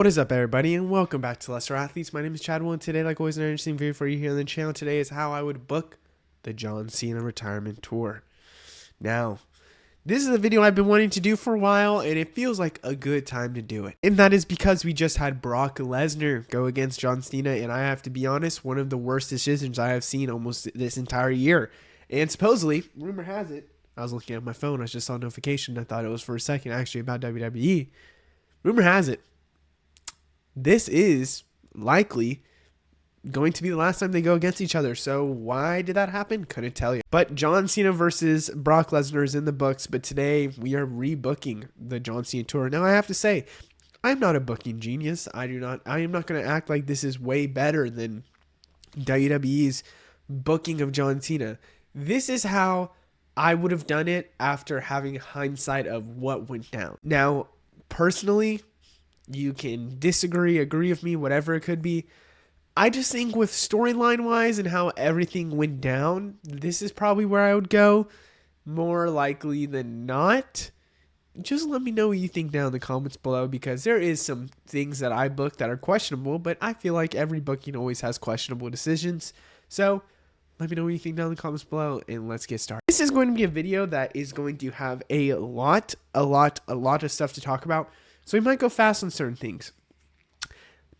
What is up, everybody, and welcome back to Lesser Athletes. My name is Chadwell, and today, like always, an interesting video for you here on the channel. Today is how I would book the John Cena retirement tour. Now, this is a video I've been wanting to do for a while, and it feels like a good time to do it. And that is because we just had Brock Lesnar go against John Cena, and I have to be honest, one of the worst decisions I have seen almost this entire year. And supposedly, rumor has it, I was looking at my phone, I just saw a notification, I thought it was for a second actually about WWE. Rumor has it, this is likely going to be the last time they go against each other. So why did that happen? Couldn't tell you. But John Cena versus Brock Lesnar is in the books. But today we are rebooking the John Cena tour. Now I have to say, I'm not a booking genius. I am not going to act like this is way better than WWE's booking of John Cena. This is how I would have done it after having hindsight of what went down. Now, personally, you can disagree, agree with me, whatever it could be. I just think with storyline wise and how everything went down, this is probably where I would go more likely than not. Just let me know what you think down in the comments below, because there is some things that I booked that are questionable, but I feel like every booking always has questionable decisions. So let me know what you think down in the comments below, and let's get started. This is going to be a video that is going to have a lot of stuff to talk about. So we might go fast on certain things.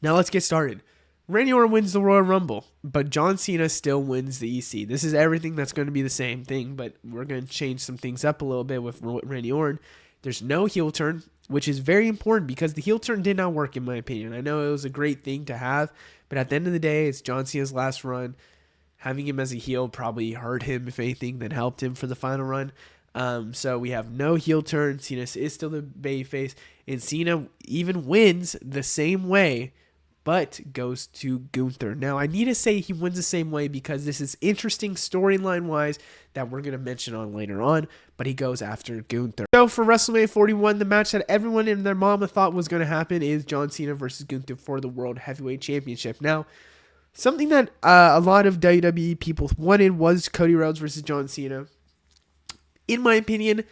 Now let's get started. Randy Orton wins the Royal Rumble, but John Cena still wins the EC. This is everything that's going to be the same thing, but we're going to change some things up a little bit with Randy Orton. There's no heel turn, which is very important because the heel turn did not work in my opinion. I know it was a great thing to have, but at the end of the day, it's John Cena's last run. Having him as a heel probably hurt him, if anything, than helped him for the final run. So we have no heel turn. Cena is still the babyface, and Cena even wins the same way, but goes to Gunther. Now, I need to say he wins the same way because this is interesting storyline-wise that we're going to mention on later on, but he goes after Gunther. So for WrestleMania 41, the match that everyone and their mama thought was going to happen is John Cena versus Gunther for the World Heavyweight Championship. Now, something that a lot of WWE people wanted was Cody Rhodes versus John Cena. In my opinion,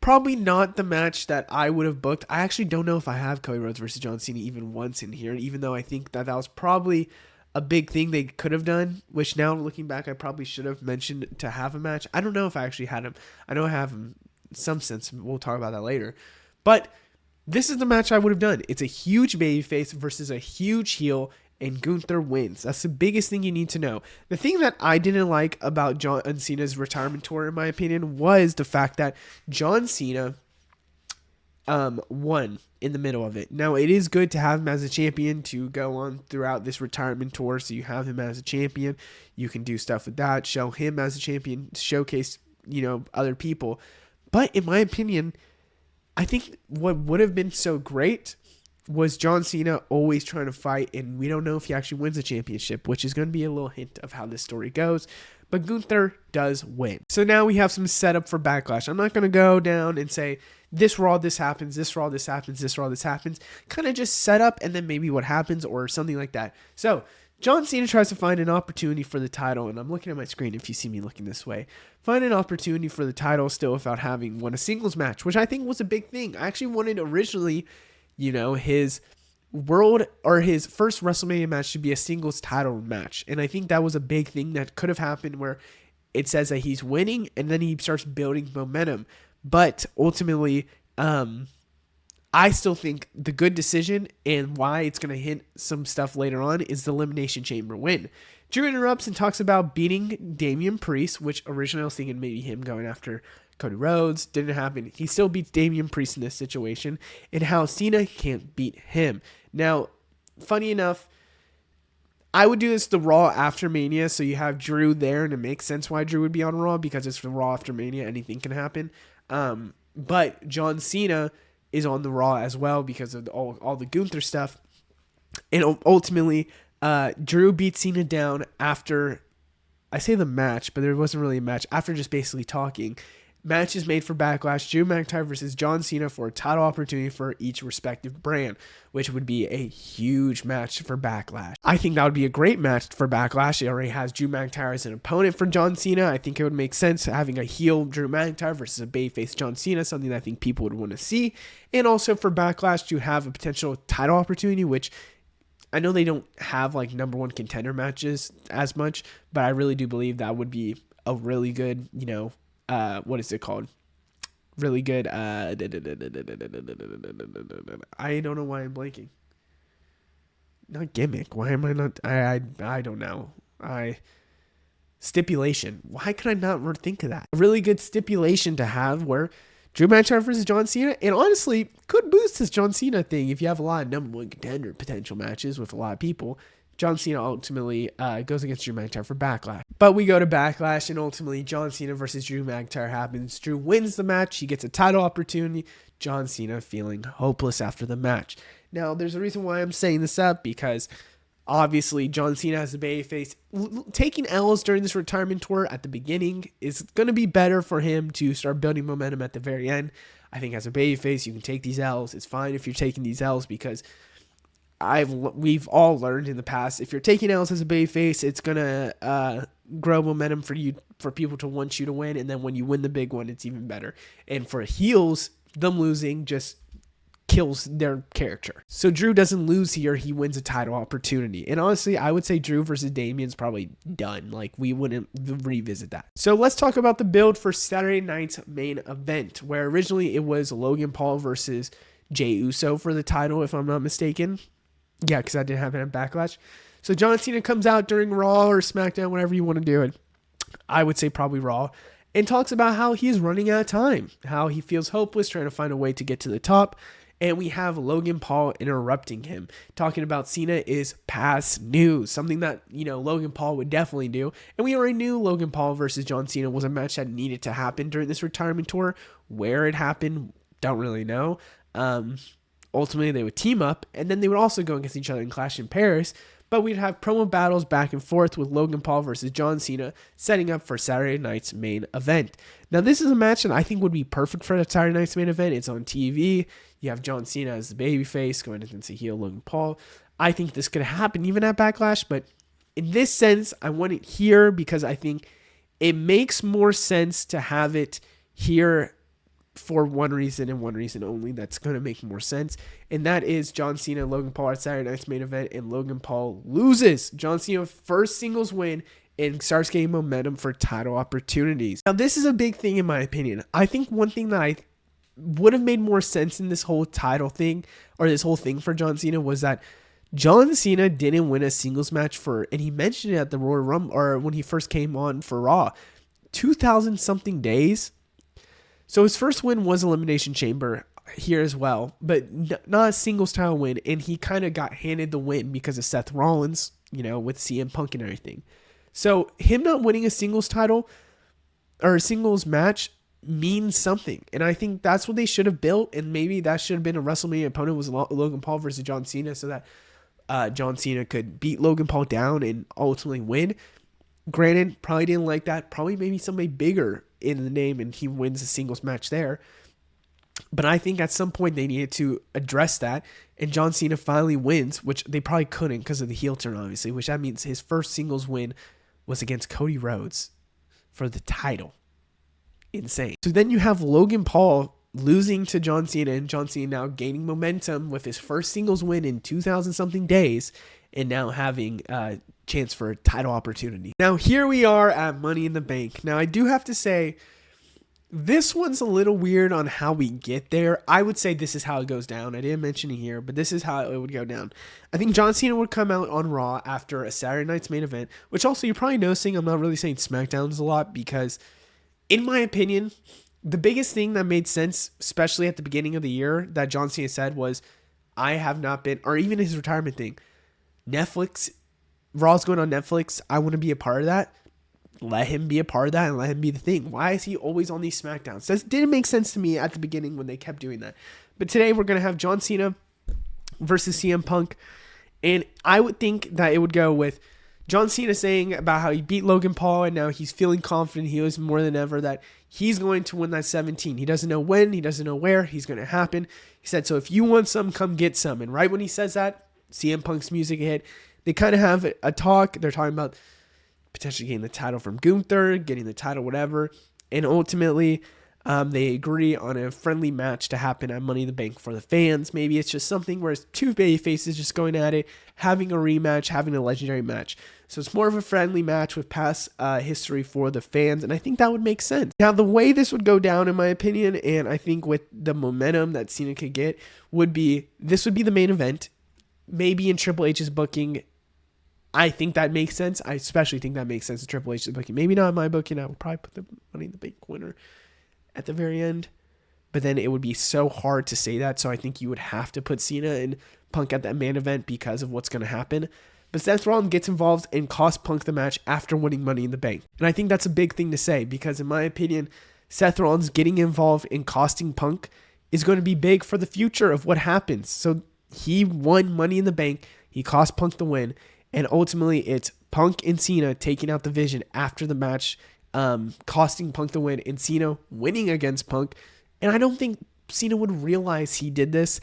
probably not the match that I would have booked. I actually don't know if I have Cody Rhodes versus John Cena even once in here, even though I think that was probably a big thing they could have done, which now looking back, I probably should have mentioned to have a match. I don't know if I actually had him. I know I have him in some sense. We'll talk about that later. But this is the match I would have done. It's a huge babyface versus a huge heel, and Gunther wins. That's the biggest thing you need to know. The thing that I didn't like about John Cena's retirement tour, in my opinion, was the fact that John Cena won in the middle of it. Now, it is good to have him as a champion to go on throughout this retirement tour, so you have him as a champion. You can do stuff with that, show him as a champion, showcase, other people. But in my opinion, I think what would have been so great was John Cena always trying to fight, and we don't know if he actually wins the championship, which is going to be a little hint of how this story goes. But Gunther does win. So now we have some setup for Backlash. I'm not going to go down and say, this Raw, this happens, this Raw, this happens, this Raw, this happens. Kind of just set up and then maybe what happens or something like that. So John Cena tries to find an opportunity for the title, and I'm looking at my screen if you see me looking this way. Find an opportunity for the title still without having won a singles match, which I think was a big thing. I actually wanted originally, his world or his first WrestleMania match should be a singles title match. And I think that was a big thing that could have happened where it says that he's winning and then he starts building momentum. But ultimately, I still think the good decision and why it's going to hint some stuff later on is the Elimination Chamber win. Drew interrupts and talks about beating Damian Priest, which originally I was thinking maybe him going after Cody Rhodes. Didn't happen. He still beats Damian Priest in this situation, and how Cena can't beat him. Now, funny enough, I would do this the Raw after Mania, so you have Drew there, and it makes sense why Drew would be on Raw, because it's the Raw after Mania. Anything can happen. But John Cena is on the Raw as well because of all the Gunther stuff. And ultimately, Drew beats Cena down after, I say the match, but there wasn't really a match, after just basically talking. Matches made for Backlash, Drew McIntyre versus John Cena for a title opportunity for each respective brand, which would be a huge match for Backlash. I think that would be a great match for Backlash. It already has Drew McIntyre as an opponent for John Cena. I think it would make sense having a heel Drew McIntyre versus a babyface John Cena, something that I think people would want to see. And also for Backlash to have a potential title opportunity, which I know they don't have like number one contender matches as much, but I really do believe that would be a really good, what is it called? Really good. I don't know why I'm blanking. Not gimmick. Why am I not? I don't know. Stipulation. Why could I not think of that? A really good stipulation to have where Drew McIntyre versus John Cena, and honestly, could boost this John Cena thing if you have a lot of number one contender potential matches with a lot of people. John Cena ultimately goes against Drew McIntyre for Backlash. But we go to Backlash, and ultimately John Cena versus Drew McIntyre happens. Drew wins the match. He gets a title opportunity. John Cena feeling hopeless after the match. Now, there's a reason why I'm saying this up, because obviously John Cena as a babyface. Taking L's during this retirement tour at the beginning is going to be better for him to start building momentum at the very end. I think as a babyface, you can take these L's. It's fine if you're taking these L's, because we've all learned in the past, if you're taking L's as a babyface, it's gonna grow momentum for people to want you to win, and then when you win the big one, it's even better. And for heels, them losing just kills their character. So Drew doesn't lose here, he wins a title opportunity. And honestly, I would say Drew versus Damian's probably done. Like, we wouldn't revisit that. So let's talk about the build for Saturday night's main event, where originally it was Logan Paul versus Jey Uso for the title, if I'm not mistaken. Yeah, because I didn't have it in Backlash. So John Cena comes out during Raw or SmackDown, whatever you want to do it. I would say probably Raw. And talks about how he is running out of time. How he feels hopeless, trying to find a way to get to the top. And we have Logan Paul interrupting him. Talking about Cena is past news. Something that, Logan Paul would definitely do. And we already knew Logan Paul versus John Cena was a match that needed to happen during this retirement tour. Where it happened, don't really know. Ultimately, they would team up, and then they would also go against each other and clash in Paris. But we'd have promo battles back and forth with Logan Paul versus John Cena, setting up for Saturday night's main event. Now, this is a match that I think would be perfect for the Saturday night's main event. It's on TV. You have John Cena as the babyface going against the heel Logan Paul. I think this could happen even at Backlash, but in this sense, I want it here because I think it makes more sense to have it here for one reason and one reason only that's going to make more sense, and that is John Cena and Logan Paul at Saturday night's main event, and Logan Paul loses. John Cena first singles win and starts getting momentum for title opportunities. Now, this is a big thing in my opinion. I think one thing that I would have made more sense in this whole title thing, or this whole thing for John Cena, was that John Cena didn't win a singles match and he mentioned it at the Royal Rumble, or when he first came on for Raw, 2,000 something days. So his first win was Elimination Chamber here as well, but not a singles title win, and he kind of got handed the win because of Seth Rollins, with CM Punk and everything. So him not winning a singles title or a singles match means something, and I think that's what they should have built, and maybe that should have been a WrestleMania opponent was Logan Paul versus John Cena, so that John Cena could beat Logan Paul down and ultimately win. Granted, probably didn't like that. Probably maybe somebody bigger in the name and he wins a singles match there. But I think at some point they needed to address that. And John Cena finally wins, which they probably couldn't because of the heel turn, obviously. Which that means his first singles win was against Cody Rhodes for the title. Insane. So then you have Logan Paul losing to John Cena, and John Cena now gaining momentum with his first singles win in 2,000 something days, and now having a chance for a title opportunity. Now here we are at Money in the Bank. Now I do have to say, this one's a little weird on how we get there. I would say this is how it goes down. I didn't mention it here, but this is how it would go down. I think John Cena would come out on Raw after a Saturday night's main event, which also you're probably noticing I'm not really saying SmackDowns a lot because, in my opinion, the biggest thing that made sense, especially at the beginning of the year, that John Cena said was, I have not been, or even his retirement thing, Netflix, Raw's going on Netflix, I want to be a part of that. Let him be a part of that and let him be the thing. Why is he always on these SmackDowns? That didn't make sense to me at the beginning when they kept doing that. But today we're going to have John Cena versus CM Punk. And I would think that it would go with John Cena saying about how he beat Logan Paul and now he's feeling confident. He was more than ever that he's going to win that 17. He doesn't know when, he doesn't know where, he's going to happen. He said, so if you want some, come get some. And right when he says that, CM Punk's music hit. They kind of have a talk. They're talking about potentially getting the title from Gunther, getting the title, whatever. And ultimately, they agree on a friendly match to happen at Money in the Bank for the fans. Maybe it's just something where it's two baby faces just going at it, having a rematch, having a legendary match. So it's more of a friendly match with past history for the fans, and I think that would make sense. Now, the way this would go down, in my opinion, and I think with the momentum that Cena could get, this would be the main event. Maybe in Triple H's booking, I think that makes sense. I especially think that makes sense in Triple H's booking. Maybe not in my booking. I would probably put the Money in the Bank winner at the very end. But then it would be so hard to say that. So I think you would have to put Cena and Punk at that main event because of what's going to happen. But Seth Rollins gets involved and costs Punk the match after winning Money in the Bank. And I think that's a big thing to say because in my opinion, Seth Rollins getting involved in costing Punk is going to be big for the future of what happens. So he won Money in the Bank. He cost Punk the win. And ultimately, it's Punk and Cena taking out the Vision after the match, costing Punk the win, and Cena winning against Punk. And I don't think Cena would realize he did this.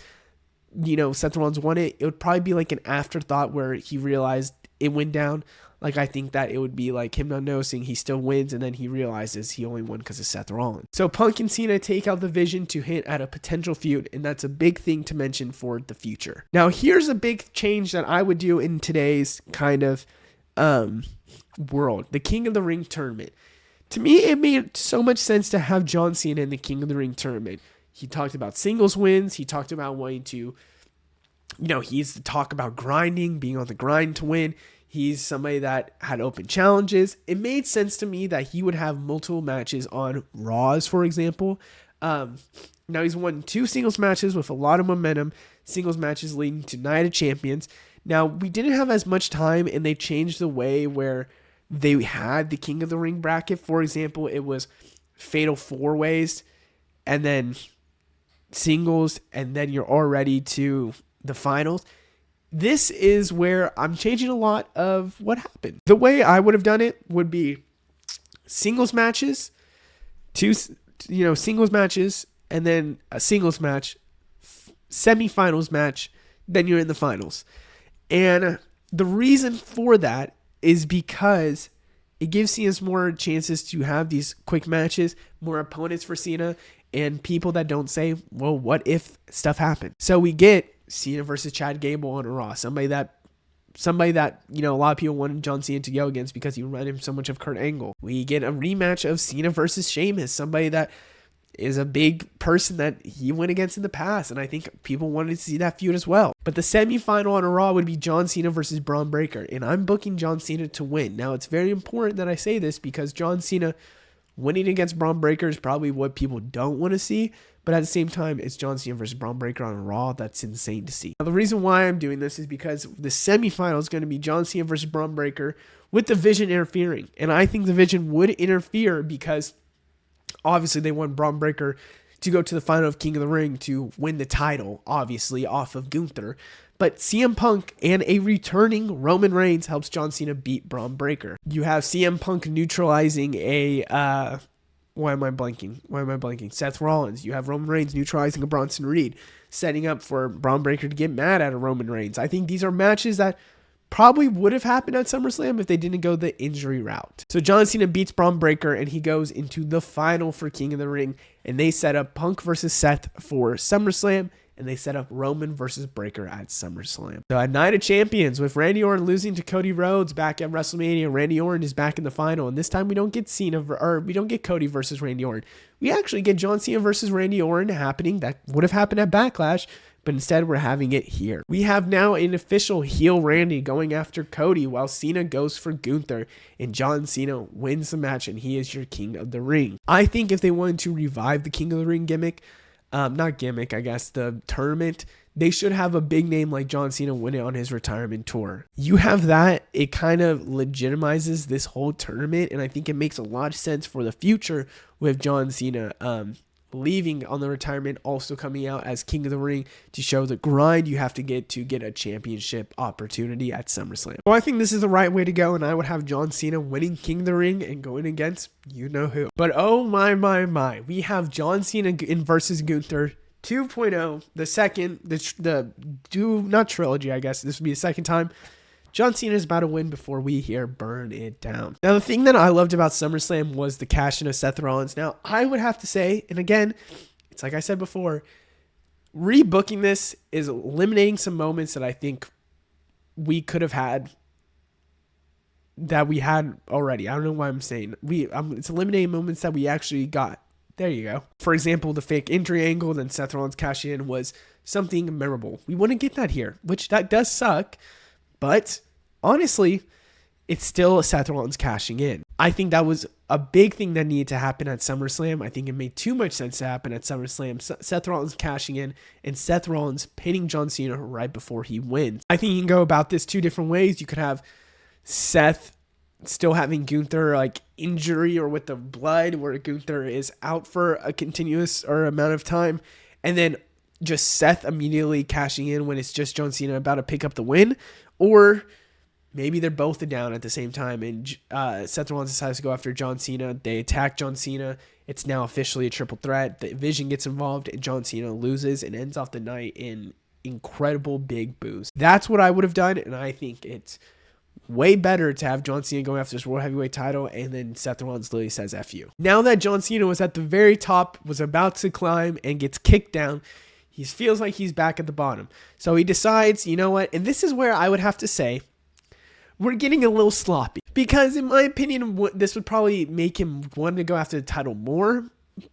You know, Seth Rollins won it. It would probably be like an afterthought where he realized it went down. Like, I think that it would be like him not noticing he still wins, and then he realizes he only won because of Seth Rollins. So Punk and Cena take out the Vision to hint at a potential feud, and that's a big thing to mention for the future. Now, here's a big change that I would do in today's kind of world. The King of the Ring tournament. To me, it made so much sense to have John Cena in the King of the Ring tournament. He talked about singles wins. He talked about wanting to, he's to talk about grinding, being on the grind to win. He's somebody that had open challenges. It made sense to me that he would have multiple matches on Raws, for example. Now he's won 2 singles matches with a lot of momentum. Singles matches leading to Night of Champions. Now, we didn't have as much time, and they changed the way where they had the King of the Ring bracket. For example, it was Fatal 4-Ways, and then singles, and then you're already to the finals. This is where I'm changing a lot of what happened. The way I would have done it would be singles matches, singles matches, and then a singles match, semifinals match, then you're in the finals. And the reason for that is because it gives Cena more chances to have these quick matches, more opponents for Cena, and people that don't say, well, what if stuff happened? So we get Cena versus Chad Gable on Raw. Somebody that a lot of people wanted John Cena to go against because he reminded him so much of Kurt Angle. We get a rematch of Cena versus Sheamus, somebody that is a big person that he went against in the past, and I think people wanted to see that feud as well. But the semifinal on Raw would be John Cena versus Braun Breaker, and I'm booking John Cena to win. Now, it's very important that I say this because John Cena winning against Braun Breaker is probably what people don't want to see, but at the same time, it's John Cena versus Braun Breaker on Raw. That's insane to see. Now, the reason why I'm doing this is because the semifinal is going to be John Cena versus Braun Breaker with the Vision interfering. And I think the Vision would interfere because obviously they want Braun Breaker to go to the final of King of the Ring to win the title, obviously, off of Gunther. But CM Punk and a returning Roman Reigns helps John Cena beat Braun Breaker. You have CM Punk neutralizing why am I blanking? Seth Rollins. You have Roman Reigns neutralizing a Bronson Reed, setting up for Braun Breaker to get mad at a Roman Reigns. I think these are matches that probably would have happened at SummerSlam if they didn't go the injury route. So John Cena beats Braun Breaker, and he goes into the final for King of the Ring, and they set up Punk versus Seth for SummerSlam, and they set up Roman versus Breaker at SummerSlam. So at Night of Champions, with Randy Orton losing to Cody Rhodes back at WrestleMania, Randy Orton is back in the final, and this time we don't get we don't get Cody versus Randy Orton. We actually get John Cena versus Randy Orton happening. That would have happened at Backlash, but instead we're having it here. We have now an official heel Randy going after Cody while Cena goes for Gunther, and John Cena wins the match, and he is your King of the Ring. I think if they wanted to revive the King of the Ring gimmick, the tournament, they should have a big name like John Cena win it on his retirement tour. You have that, it kind of legitimizes this whole tournament, and I think it makes a lot of sense for the future with John Cena leaving on the retirement, also coming out as King of the Ring to show the grind you have to get a championship opportunity at SummerSlam. So I think this is the right way to go, and I would have John Cena winning King of the Ring and going against you know who. But oh my, we have John Cena versus Gunther 2.0, the second, not trilogy, I guess. This would be the second time John Cena is about to win before we hear burn it down. Now, the thing that I loved about SummerSlam was the cash in of Seth Rollins. Now, I would have to say, and again, it's like I said before, rebooking this is eliminating some moments that I think we could have had that we had already. I don't know why I'm saying it's eliminating moments that we actually got. There you go. For example, the fake injury angle, then Seth Rollins cash in was something memorable. We wouldn't get that here, which that does suck. But honestly, it's still Seth Rollins cashing in. I think that was a big thing that needed to happen at SummerSlam. I think it made too much sense to happen at SummerSlam. Seth Rollins cashing in and Seth Rollins pinning John Cena right before he wins. I think you can go about this two different ways. You could have Seth still having Gunther like injury or with the blood where Gunther is out for a continuous or amount of time, and then just Seth immediately cashing in when it's just John Cena about to pick up the win. Or maybe they're both down at the same time and Seth Rollins decides to go after John Cena. They attack John Cena. It's now officially a triple threat. The Vision gets involved and John Cena loses and ends off the night in incredible big boos. That's what I would have done, and I think it's way better to have John Cena going after this World Heavyweight title and then Seth Rollins literally says F you. Now that John Cena was at the very top, was about to climb and gets kicked down, he feels like he's back at the bottom. So he decides, you know what? And this is where I would have to say we're getting a little sloppy. Because in my opinion, this would probably make him want to go after the title more.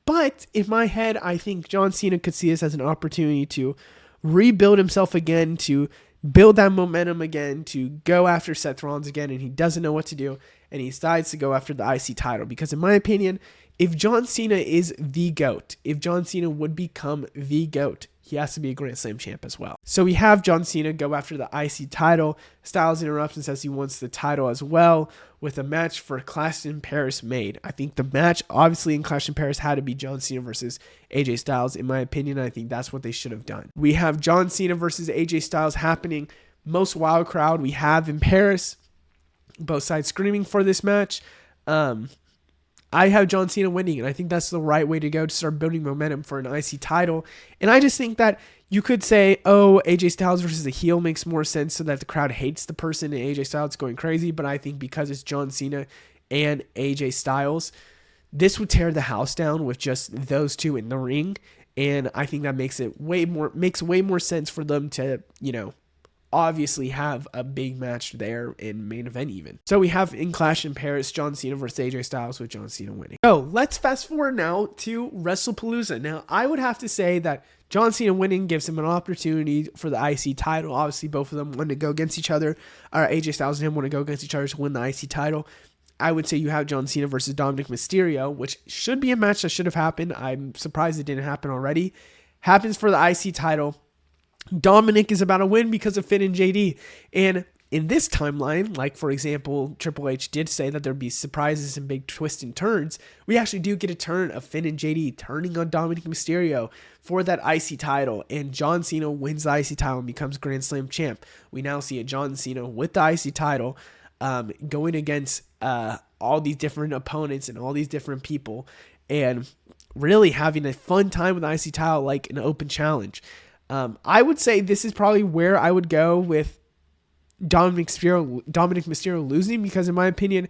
But in my head, I think John Cena could see this as an opportunity to rebuild himself again, to build that momentum again, to go after Seth Rollins again. And he doesn't know what to do. And he decides to go after the IC title. Because in my opinion, if John Cena is the GOAT, if John Cena would become the GOAT, he has to be a Grand Slam champ as well. So we have John Cena go after the IC title. Styles interrupts and says he wants the title as well, with a match for Clash in Paris made. I think the match, obviously, in Clash in Paris had to be John Cena versus AJ Styles. In my opinion, I think that's what they should have done. We have John Cena versus AJ Styles happening. Most wild crowd we have in Paris. Both sides screaming for this match. I have John Cena winning, and I think that's the right way to go to start building momentum for an IC title. And I just think that you could say, oh, AJ Styles versus the heel makes more sense so that the crowd hates the person and AJ Styles going crazy. But I think because it's John Cena and AJ Styles, this would tear the house down with just those two in the ring. And I think that makes way more sense for them to, obviously have a big match there in main event even. So we have in Clash in Paris, John Cena versus AJ Styles with John Cena winning. So let's fast forward now to WrestlePalooza. Now I would have to say that John Cena winning gives him an opportunity for the IC title. Obviously both of them want to go against each other. AJ Styles and him want to go against each other to win the IC title. I would say you have John Cena versus Dominic Mysterio, which should be a match that should have happened. I'm surprised it didn't happen already. Happens for the IC title. Dominic is about to win because of Finn and JD. And in this timeline, like for example, Triple H did say that there'd be surprises and big twists and turns. We actually do get a turn of Finn and JD turning on Dominic Mysterio for that IC title. And John Cena wins the IC title and becomes Grand Slam champ. We now see a John Cena with the IC title going against all these different opponents and all these different people. And really having a fun time with the IC title like an open challenge. I would say this is probably where I would go with Dominic Mysterio losing, because in my opinion,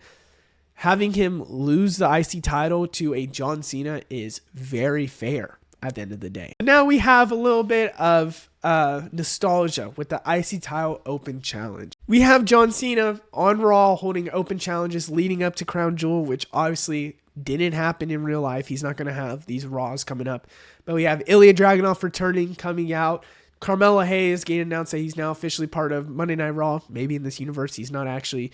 having him lose the IC title to a John Cena is very fair at the end of the day. Now we have a little bit of nostalgia with the IC title open challenge. We have John Cena on Raw holding open challenges leading up to Crown Jewel, which obviously didn't happen in real life. He's not going to have these Raws coming up. But we have Ilya Dragunov returning, coming out. Carmelo Hayes getting announced that he's now officially part of Monday Night Raw. Maybe in this universe, he's not actually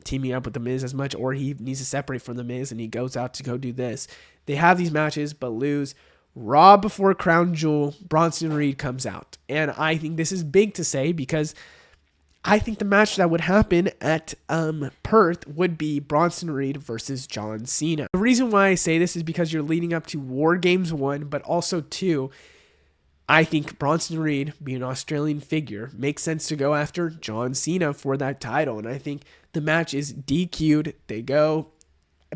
teaming up with The Miz as much, or he needs to separate from The Miz and he goes out to go do this. They have these matches, but lose. Raw before Crown Jewel, Bronson Reed comes out. And I think this is big to say because I think the match that would happen at Perth would be Bronson Reed versus John Cena. The reason why I say this is because you're leading up to War Games 1, but also 2. I think Bronson Reed, being an Australian figure, makes sense to go after John Cena for that title. And I think the match is DQ'd. They go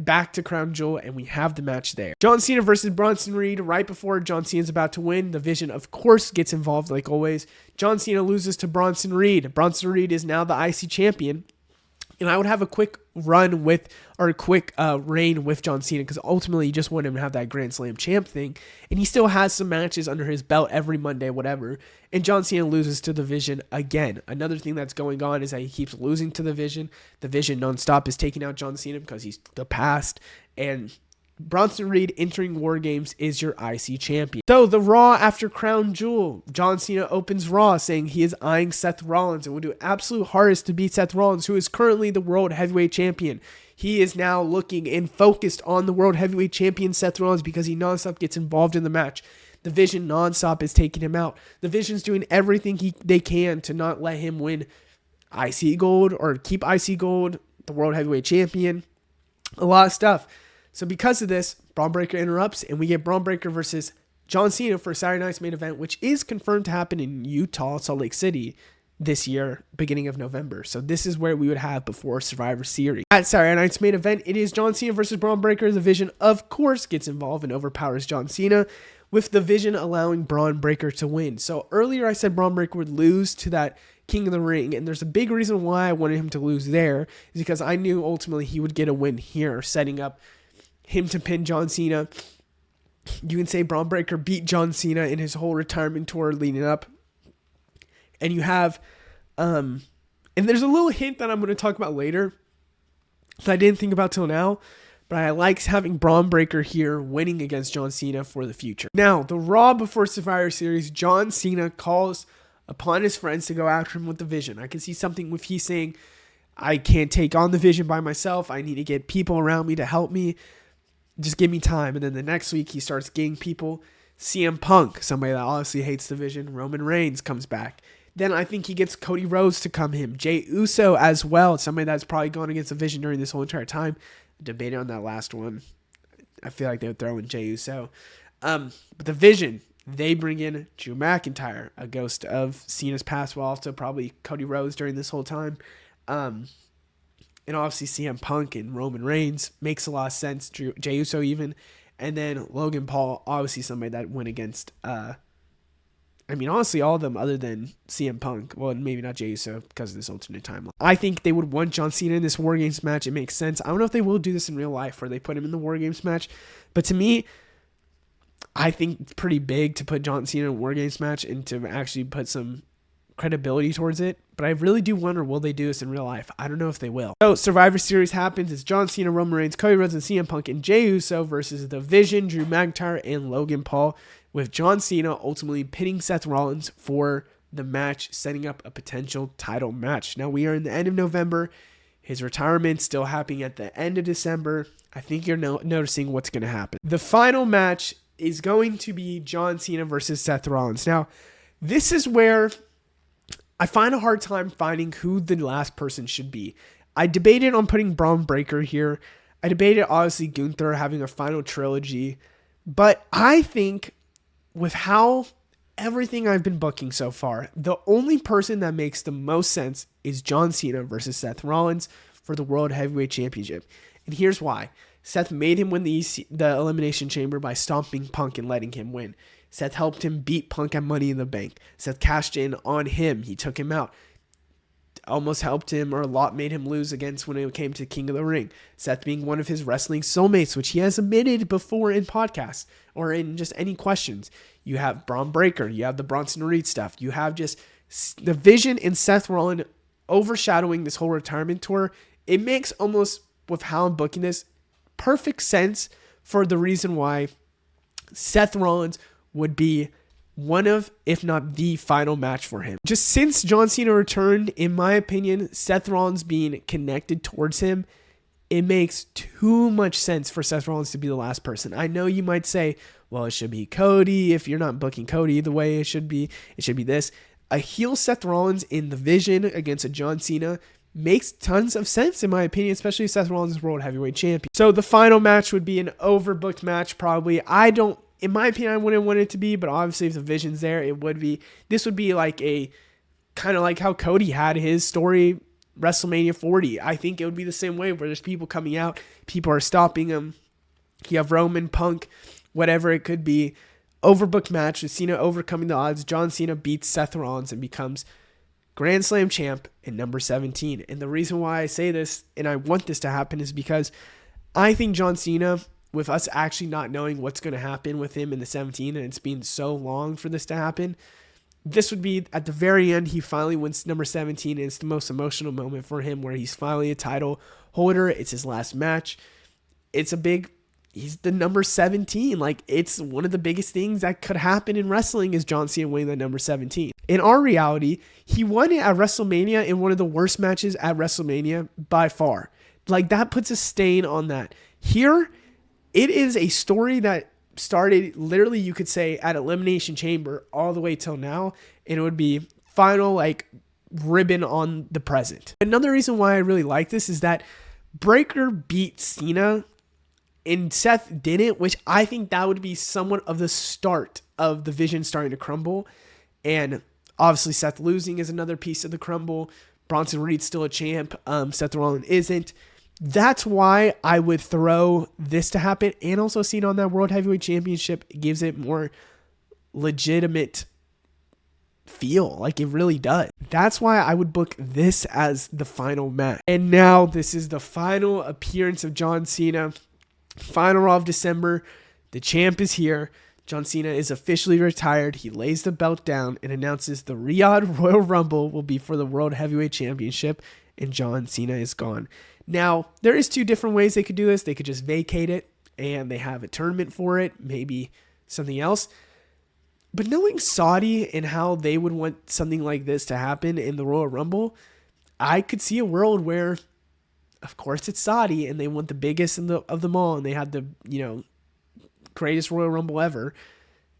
back to Crown Jewel, and we have the match there. John Cena versus Bronson Reed. Right before John Cena's about to win, the Vision, of course, gets involved like always. John Cena loses to Bronson Reed. Bronson Reed is now the IC champion. And I would have a quick run with, or a quick reign with John Cena, because ultimately you just want him to have that Grand Slam champ thing. And he still has some matches under his belt every Monday, whatever. And John Cena loses to the Vision again. Another thing that's going on is that he keeps losing to the Vision. The Vision nonstop is taking out John Cena because he's the past. And Bronson Reed entering War Games is your IC champion. So the Raw after Crown Jewel, John Cena opens Raw saying he is eyeing Seth Rollins and will do absolute hardest to beat Seth Rollins, who is currently the World Heavyweight Champion. He is now looking and focused on the World Heavyweight Champion Seth Rollins because he nonstop gets involved in the match. The Vision nonstop is taking him out. The Vision's doing everything they can to not let him win IC Gold or keep IC Gold, the World Heavyweight Champion, a lot of stuff. So because of this, Braun Breaker interrupts, and we get Braun Breaker versus John Cena for Saturday night's main event, which is confirmed to happen in Utah, Salt Lake City this year, beginning of November. So this is where we would have before Survivor Series. At Saturday night's main event, it is John Cena versus Braun Breaker. The Vision, of course, gets involved and overpowers John Cena, with the Vision allowing Braun Breaker to win. So earlier I said Braun Breaker would lose to that King of the Ring, and there's a big reason why I wanted him to lose there, is because I knew ultimately he would get a win here, setting up him to pin John Cena. You can say Braun Breaker beat John Cena in his whole retirement tour leading up. And you have, and there's a little hint that I'm going to talk about later that I didn't think about till now, but I like having Braun Breaker here winning against John Cena for the future. Now, the Raw before Survivor Series, John Cena calls upon his friends to go after him with the Vision. I can see something with he saying, I can't take on the Vision by myself. I need to get people around me to help me. Just give me time. And then the next week he starts getting people. CM Punk, somebody that obviously hates the Vision. Roman Reigns comes back. Then I think he gets Cody Rhodes to come him. Jey Uso as well. Somebody that's probably gone against the Vision during this whole entire time. Debated on that last one. I feel like they would throw in Jey Uso. But the Vision, they bring in Drew McIntyre, a ghost of Cena's past, while also probably Cody Rhodes during this whole time. And obviously CM Punk and Roman Reigns makes a lot of sense. Jey Uso even. And then Logan Paul, obviously somebody that went against, honestly all of them other than CM Punk. Well, maybe not Jey Uso because of this alternate timeline. I think they would want John Cena in this War Games match. It makes sense. I don't know if they will do this in real life where they put him in the War Games match. But to me, I think it's pretty big to put John Cena in a War Games match and to actually put some credibility towards it, but I really do wonder, will they do this in real life? I don't know if they will. So Survivor Series happens. It's John Cena, Roman Reigns, Cody Rhodes, and CM Punk and Jey Uso versus the Vision, Drew McIntyre, and Logan Paul, with John Cena ultimately pinning Seth Rollins for the match, setting up a potential title match. Now we are in the end of November. His retirement still happening at the end of December. I think you're noticing what's going to happen. The final match is going to be John Cena versus Seth Rollins. Now, this is where I find a hard time finding who the last person should be. I debated on putting Braun Breaker here. I debated, obviously, Gunther having a final trilogy. But I think with how everything I've been booking so far, the only person that makes the most sense is John Cena versus Seth Rollins for the World Heavyweight Championship. And here's why. Seth made him win the Elimination Chamber by stomping Punk and letting him win. Seth helped him beat Punk at Money in the Bank. Seth cashed in on him. He took him out. Almost helped him, or a lot made him lose against when it came to King of the Ring. Seth being one of his wrestling soulmates, which he has admitted before in podcasts or in just any questions. You have Braun Breaker. You have the Bronson Reed stuff. You have just the Vision and Seth Rollins overshadowing this whole retirement tour. It makes almost, with how I'm booking this, perfect sense for the reason why Seth Rollins would be one of, if not the final match for him. Just since John Cena returned, in my opinion, Seth Rollins being connected towards him, it makes too much sense for Seth Rollins to be the last person. I know you might say, well, it should be Cody. If you're not booking Cody the way it should be this. a heel Seth Rollins in the Vision against a John Cena makes tons of sense in my opinion, especially if Seth Rollins is World Heavyweight Champion. So the final match would be an overbooked match probably. In my opinion, I wouldn't want it to be, but obviously if the Vision's there, it would be. This would be like a kind of like how Cody had his story WrestleMania 40. I think it would be the same way where there's people coming out, people are stopping him. You have Roman, Punk, whatever it could be. Overbooked match with Cena overcoming the odds. John Cena beats Seth Rollins and becomes Grand Slam champ in number 17. And the reason why I say this and I want this to happen is because I think John Cena, with us actually not knowing what's going to happen with him in the 17 and it's been so long for this to happen, this would be at the very end. He finally wins number 17 and it's the most emotional moment for him where he's finally a title holder. It's his last match. He's the number 17. Like, it's one of the biggest things that could happen in wrestling is John Cena winning that number 17. In our reality, he won it at WrestleMania in one of the worst matches at WrestleMania by far. Like, that puts a stain on that. Here, it is a story that started literally, you could say, at Elimination Chamber all the way till now, and it would be final, like, ribbon on the present. Another reason why I really like this is that Breakker beat Cena and Seth didn't, which I think that would be somewhat of the start of the Vision starting to crumble. And obviously Seth losing is another piece of the crumble. Bronson Reed's still a champ. Seth Rollins isn't. That's why I would throw this to happen. And also Cena on that World Heavyweight Championship gives it more legitimate feel. Like, it really does. That's why I would book this as the final match. And now this is the final appearance of John Cena. Final Raw of December. The champ is here. John Cena is officially retired. He lays the belt down and announces the Riyadh Royal Rumble will be for the World Heavyweight Championship, and John Cena is gone. Now, there is two different ways they could do this. They could just vacate it and they have a tournament for it, maybe something else. But knowing Saudi and how they would want something like this to happen in the Royal Rumble, I could see a world where, of course, it's Saudi and they want the biggest of them all, and they had the, greatest Royal Rumble ever.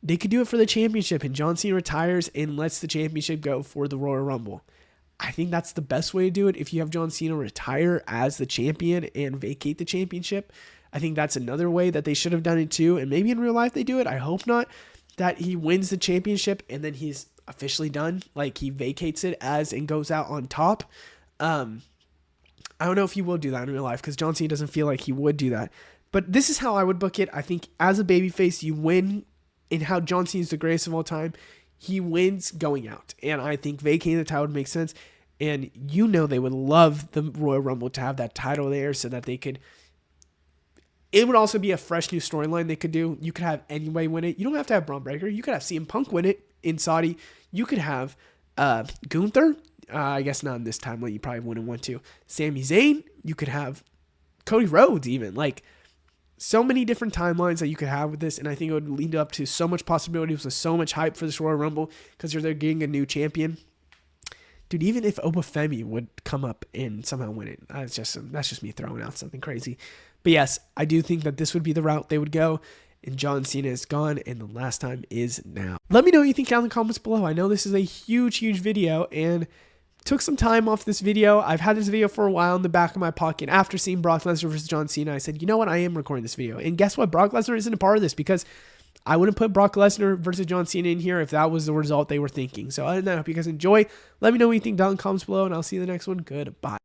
They could do it for the championship, and John Cena retires and lets the championship go for the Royal Rumble. I think that's the best way to do it. If you have John Cena retire as the champion and vacate the championship, I think that's another way that they should have done it too. And maybe in real life they do it. I hope not, that he wins the championship and then he's officially done. Like, he vacates it and goes out on top. I don't know if he will do that in real life because John Cena doesn't feel like he would do that. But this is how I would book it. I think as a babyface, you win in how John Cena is the greatest of all time. He wins going out. And I think vacating the title would make sense. And they would love the Royal Rumble to have that title there so that they could. It would also be a fresh new storyline they could do. You could have anybody win it. You don't have to have Braun Breaker. You could have CM Punk win it in Saudi. You could have Gunther. I guess not in this timeline. You probably wouldn't want to. Sami Zayn. You could have Cody Rhodes even. Like, so many different timelines that you could have with this, and I think it would lead up to so much possibilities with so much hype for this Royal Rumble because they're getting a new champion. Dude, even if Obafemi would come up and somehow win it, that's just me throwing out something crazy. But yes, I do think that this would be the route they would go, and John Cena is gone, and the last time is now. Let me know what you think down in the comments below. I know this is a huge video, and took some time off this video. I've had this video for a while in the back of my pocket. After seeing Brock Lesnar versus John Cena, I said, you know what? I am recording this video. And guess what? Brock Lesnar isn't a part of this because I wouldn't put Brock Lesnar versus John Cena in here if that was the result they were thinking. So other than that, I hope you guys enjoy. Let me know what you think down in the comments below, and I'll see you in the next one. Goodbye.